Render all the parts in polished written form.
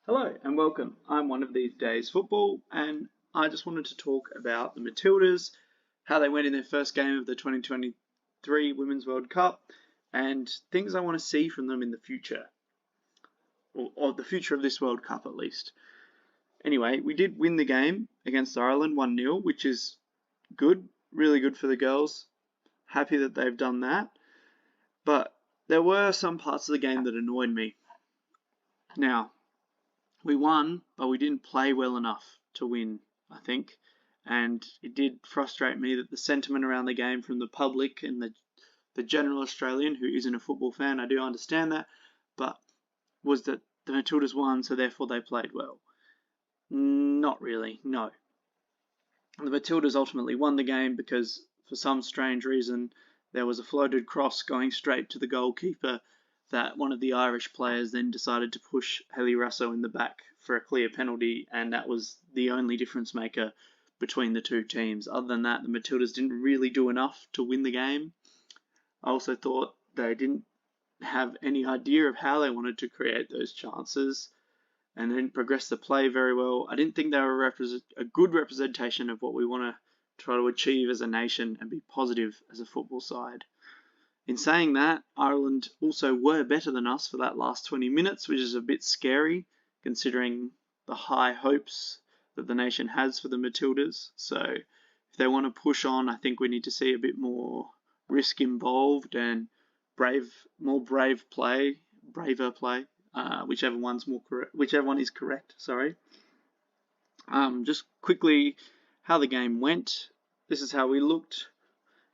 Hello and welcome. I'm one of these days football, and I just wanted to talk about the Matildas, how they went in their first game of the 2023 Women's World Cup, and things I want to see from them in the future, or the future of this World Cup at least. Anyway, we did win the game against Ireland 1-0, which is good, really good for the girls. Happy that they've done that. But there were some parts of the game that annoyed me. Now, we won, but we didn't play well enough to win, I think. And it did frustrate me that the sentiment around the game from the public and the general Australian who isn't a football fan, I do understand that, but was that the Matildas won, so therefore they played well. Not really, no. The Matildas ultimately won the game because, for some strange reason, there was a floated cross going straight to the goalkeeper that one of the Irish players then decided to push Haley Russo in the back for a clear penalty, and that was the only difference maker between the two teams. Other than that, the Matildas didn't really do enough to win the game. I also thought they didn't have any idea of how they wanted to create those chances and they didn't progress the play very well. I didn't think they were a good representation of what we want to try to achieve as a nation and be positive as a football side. In saying that, Ireland also were better than us for that last 20 minutes, which is a bit scary considering the high hopes that the nation has for the Matildas. So if they want to push on, I think we need to see a bit more risk involved and more braver play, whichever one is correct. Just quickly, how the game went. This is how we looked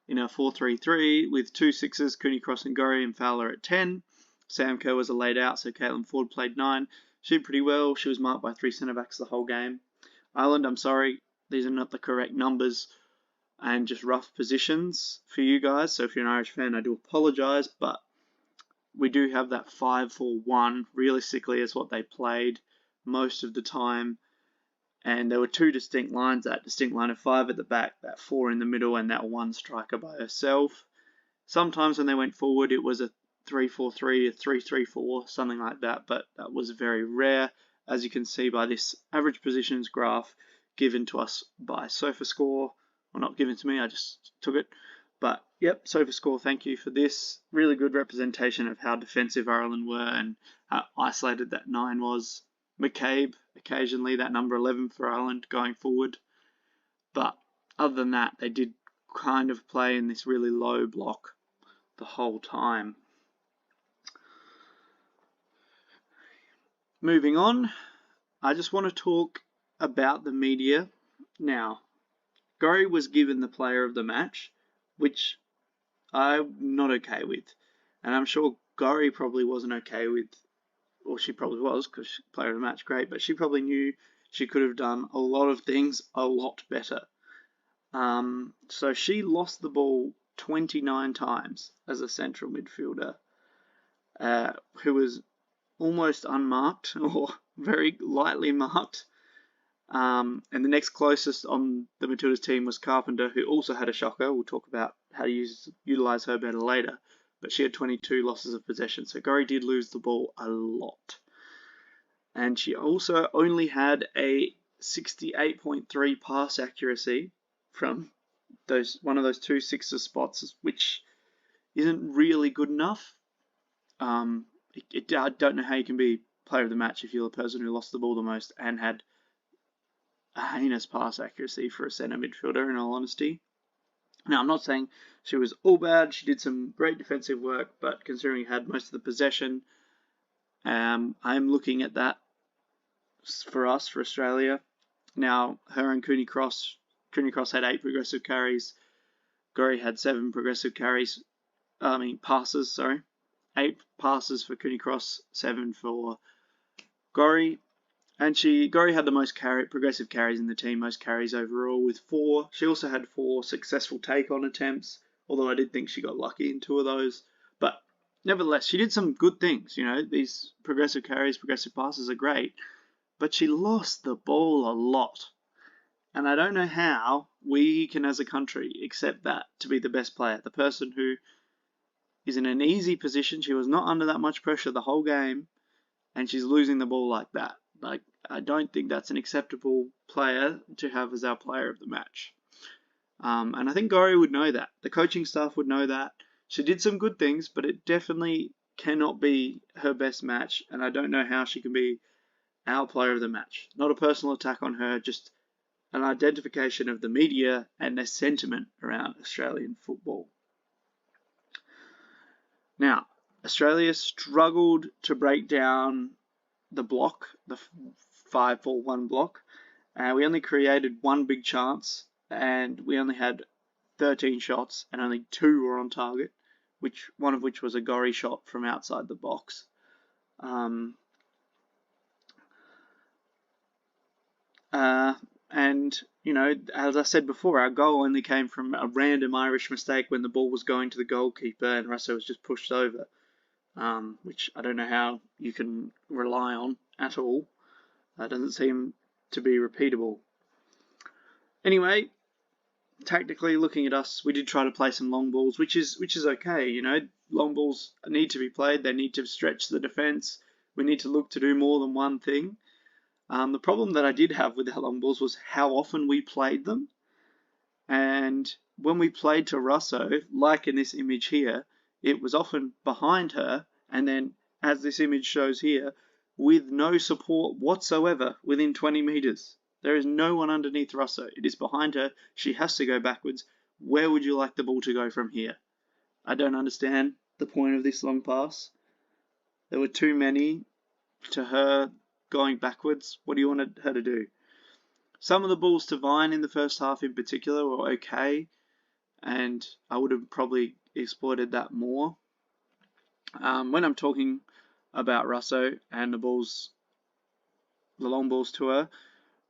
in our 4-3-3 with 2 sixes, Cooney Cross and Gorry, and Fowler at 10. Sam Kerr was a laid out, so Caitlin Ford played 9. She did pretty well. She was marked by 3 centre-backs the whole game. Ireland, I'm sorry, these are not the correct numbers and just rough positions for you guys. So if you're an Irish fan, I do apologise, but we do have that 5-4-1 realistically is what they played most of the time. And there were 2 distinct lines, that distinct line of 5 at the back, that 4 in the middle, and that 1 striker by herself. Sometimes when they went forward, it was a 3-4-3, a 3-3-4, something like that, but that was very rare, as you can see by this average positions graph given to us by SofaScore. Well, not given to me, I just took it. But, yep, SofaScore, thank you for this. Really good representation of how defensive Ireland were and how isolated that 9 was. McCabe, occasionally that number 11 for Ireland going forward. But other than that, they did kind of play in this really low block the whole time. Moving on, I just want to talk about the media. Now, Gorry was given the player of the match, which I'm not okay with. And I'm sure Gorry probably wasn't okay with, or she probably was because player of the match, great, but she probably knew she could have done a lot of things a lot better. So she lost the ball 29 times as a central midfielder who was almost unmarked or very lightly marked. And the next closest on the Matildas team was Carpenter, who also had a shocker. We'll talk about how to utilise her better later. But she had 22 losses of possession, so Gorry did lose the ball a lot. And she also only had a 68.3 pass accuracy from one of those 2 sixes spots, which isn't really good enough. I don't know how you can be player of the match if you're the person who lost the ball the most and had a heinous pass accuracy for a centre midfielder, in all honesty. Now, I'm not saying she was all bad. She did some great defensive work, but considering she had most of the possession, I'm looking at that for us, for Australia. Now, her and Cooney Cross had 8 progressive carries. Gorry had 7 progressive passes, 8 passes for Cooney Cross, 7 for Gorry. And Gorry had the most progressive carries in the team, most carries overall with 4. She also had 4 successful take-on attempts, although I did think she got lucky in 2 of those. But nevertheless, she did some good things. These progressive carries, progressive passes are great. But she lost the ball a lot. And I don't know how we can, as a country, accept that to be the best player. The person who is in an easy position, she was not under that much pressure the whole game, and she's losing the ball like that. Like, I don't think that's an acceptable player to have as our player of the match. And I think Gori would know that. The coaching staff would know that. She did some good things, but it definitely cannot be her best match, and I don't know how she can be our player of the match. Not a personal attack on her, just an identification of the media and their sentiment around Australian football. Now, Australia struggled to break down the block, the 5-4-1 block. We only created one big chance, and we only had 13 shots, and only 2 were on target, one of which was a Gori shot from outside the box. And, you know, as I said before, our goal only came from a random Irish mistake when the ball was going to the goalkeeper and Russo was just pushed over, which I don't know how you can rely on at all. That doesn't seem to be repeatable. Anyway, tactically looking at us, we did try to play some long balls, which is okay. You know, long balls need to be played. They need to stretch the defence. We need to look to do more than one thing. The problem that I did have with our long balls was how often we played them. And when we played to Russo, like in this image here, it was often behind her, and then, as this image shows here, with no support whatsoever within 20 metres. There is no one underneath Russo. It is behind her. She has to go backwards. Where would you like the ball to go from here? I don't understand the point of this long pass. There were too many to her going backwards. What do you want her to do? Some of the balls to Vine in the first half in particular were okay, and I would have probably exploited that more. When I'm talking about Russo and the long balls to her,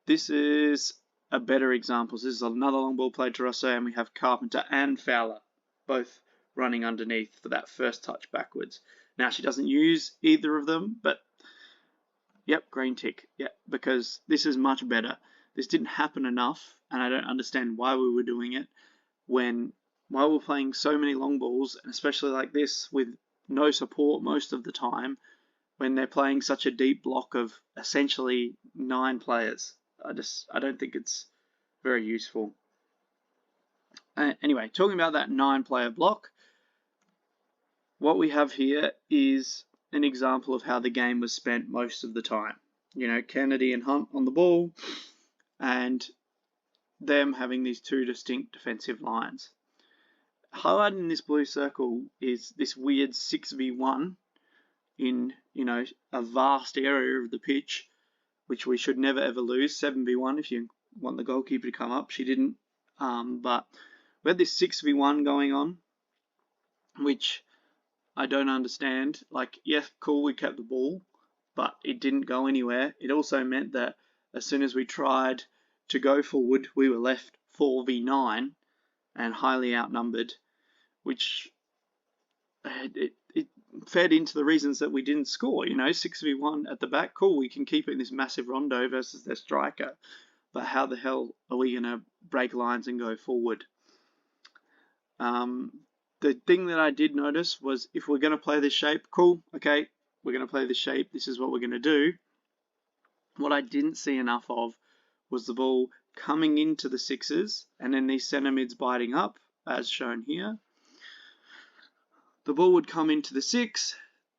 this is a better example. This is another long ball played to Russo, and we have Carpenter and Fowler both running underneath for that first touch backwards. Now, she doesn't use either of them, but yep, green tick. Yep, because this is much better. This didn't happen enough, and I don't understand why we were doing it while we're playing so many long balls, and especially like this with no support most of the time, when they're playing such a deep block of essentially 9 players. I don't think it's very useful. Anyway, talking about that 9-player block, what we have here is an example of how the game was spent most of the time. You know, Kennedy and Hunt on the ball, and them having these 2 distinct defensive lines. Highlighted in this blue circle is this weird 6v1 in, you know, a vast area of the pitch, which we should never ever lose. 7v1 if you want the goalkeeper to come up. She didn't. But we had this 6v1 going on, which I don't understand. Like, yeah, cool, we kept the ball, but it didn't go anywhere. It also meant that as soon as we tried to go forward, we were left 4v9 and highly outnumbered, which it fed into the reasons that we didn't score. You know, 6v1 at the back, cool, we can keep it in this massive rondo versus their striker, but how the hell are we going to break lines and go forward? The thing that I did notice was, if we're going to play this shape, cool, okay, we're going to play this shape, this is what we're going to do. What I didn't see enough of was the ball coming into the 6s and then these centre mids biting up, as shown here. The ball would come into the 6,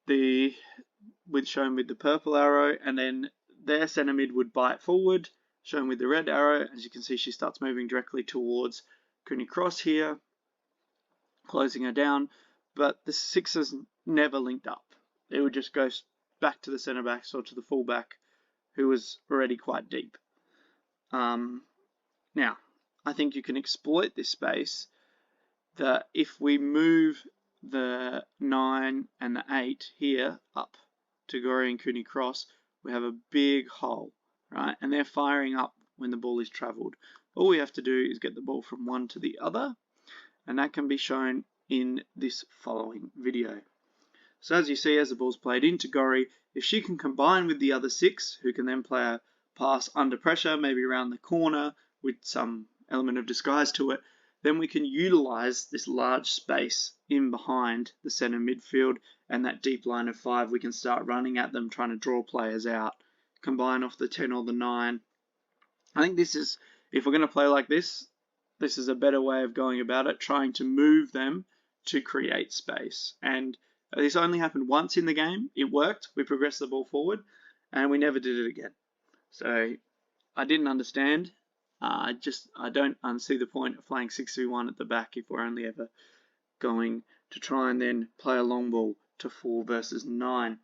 shown with the purple arrow, and then their centre mid would bite forward, shown with the red arrow. As you can see, she starts moving directly towards Cooney Cross here, closing her down, but the 6s never linked up. It would just go back to the centre backs or to the full back, who was already quite deep. Now, I think you can exploit this space, that if we move the 9 and the 8 here up to Gori and Cooney Cross, we have a big hole, right? And they're firing up when the ball is travelled. All we have to do is get the ball from one to the other, and that can be shown in this following video. So as you see, as the ball's played into Gori, if she can combine with the other 6, who can then play a pass under pressure, maybe around the corner with some element of disguise to it, then we can utilise this large space in behind the centre midfield and that deep line of 5. We can start running at them, trying to draw players out, combine off the 10 or the 9. I think this is, if we're going to play like this is a better way of going about it, trying to move them to create space. And this only happened once in the game. It worked. We progressed the ball forward, and we never did it again. So I didn't understand. I don't see the point of playing 6-3-1 at the back if we're only ever going to try and then play a long ball to 4 versus 9.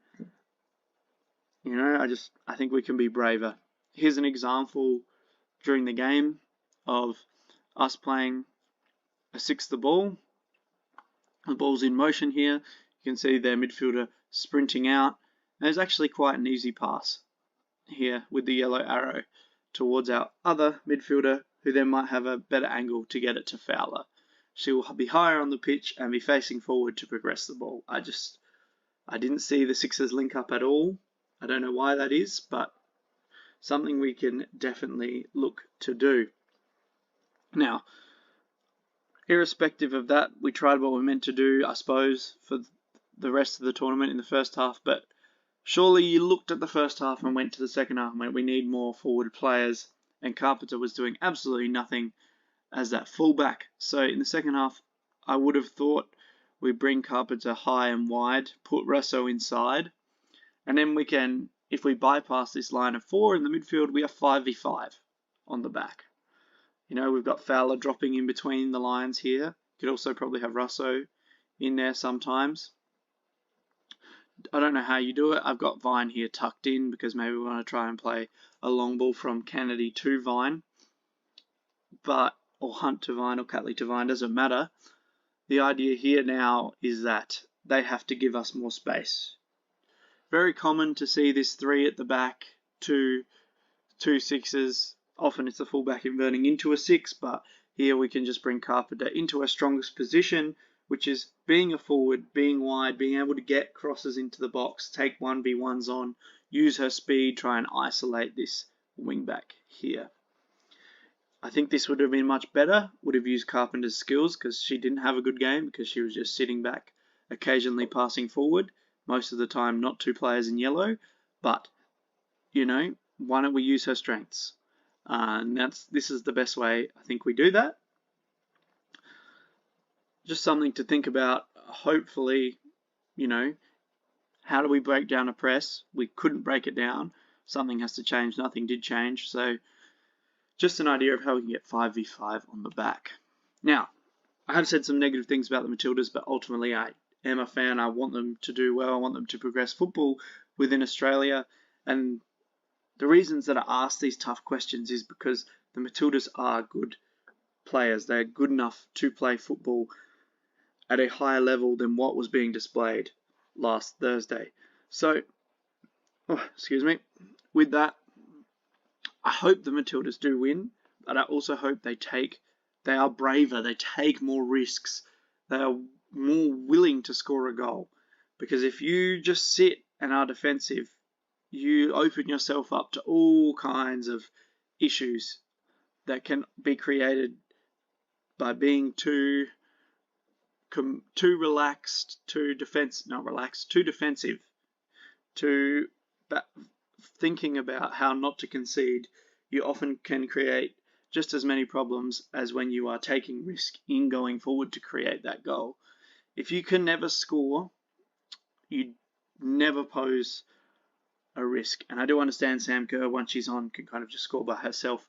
You know, I think we can be braver. Here's an example during the game of us playing a 6 the ball. The ball's in motion here. You can see their midfielder sprinting out. And it's actually quite an easy pass here with the yellow arrow towards our other midfielder, who then might have a better angle to get it to Fowler. She will be higher on the pitch and be facing forward to progress the ball. I didn't see the Sixers link up at all. I don't know why that is, but something we can definitely look to do. Now, irrespective of that, we tried what we meant to do, I suppose, for the rest of the tournament in the first half, but surely you looked at the first half and went to the second half and went, we need more forward players, and Carpenter was doing absolutely nothing as that fullback. So in the second half, I would have thought we bring Carpenter high and wide, put Russo inside, and then we can, if we bypass this line of 4 in the midfield, we are 5v5 on the back. You know, we've got Fowler dropping in between the lines here. Could also probably have Russo in there sometimes. I don't know how you do it. I've got Vine here tucked in because maybe we want to try and play a long ball from Kennedy to Vine. Or Hunt to Vine or Catley to Vine, doesn't matter. The idea here now is that they have to give us more space. Very common to see this 3 at the back, 2 6s. Often it's the fullback inverting into a 6, but here we can just bring Carpenter into our strongest position, which is being a forward, being wide, being able to get crosses into the box, take 1v1s on, use her speed, try and isolate this wingback here. I think this would have been much better, would have used Carpenter's skills, because she didn't have a good game because she was just sitting back, occasionally passing forward, most of the time not 2 players in yellow, but, you know, why don't we use her strengths? And this is the best way I think we do that. Just something to think about. Hopefully, you know, how do we break down a press? We couldn't break it down. Something has to change. Nothing did change. So just an idea of how we can get 5v5 on the back. Now, I have said some negative things about the Matildas, but ultimately I am a fan. I want them to do well. I want them to progress football within Australia. And the reasons that I ask these tough questions is because the Matildas are good players. They're good enough to play football at a higher level than what was being displayed last Thursday. So, with that, I hope the Matildas do win, but I also hope they are braver, they take more risks, they are more willing to score a goal. Because if you just sit and are defensive, you open yourself up to all kinds of issues that can be created by being too relaxed, too defensive, thinking about how not to concede. You often can create just as many problems as when you are taking risk in going forward to create that goal. If you can never score, you never pose a risk. And I do understand Sam Kerr, once she's on, can kind of just score by herself,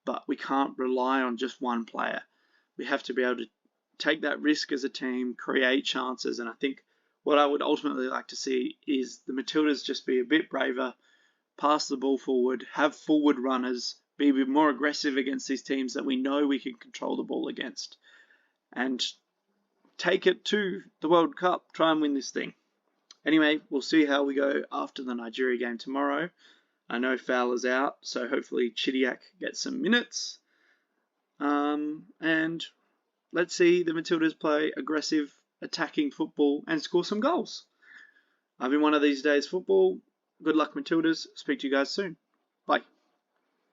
but we can't rely on just one player. We have to be able to take that risk as a team, create chances, and I think what I would ultimately like to see is the Matildas just be a bit braver, pass the ball forward, have forward runners, be a bit more aggressive against these teams that we know we can control the ball against, and take it to the World Cup, try and win this thing. Anyway, we'll see how we go after the Nigeria game tomorrow. I know Fowler's out, so hopefully Chidiac gets some minutes. And let's see the Matildas play aggressive, attacking football and score some goals. I've been one of these days football. Good luck, Matildas. Speak to you guys soon. Bye.